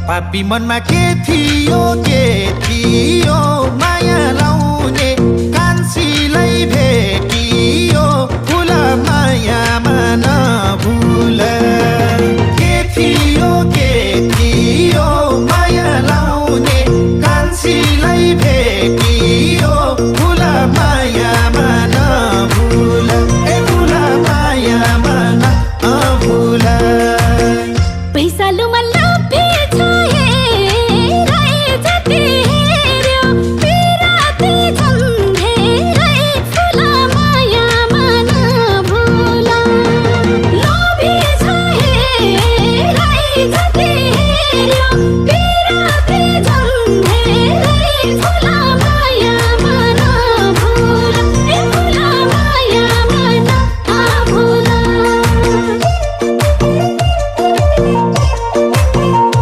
पापी मनमा के थियो माया लाउने कान्छीलाई भेटियो फुल मायामा नभुल के थियो माया लाउने कान्छीलाई भेटियो फुल मायामा नभुल फुल मायामा नभुल पैसा लुमा Hola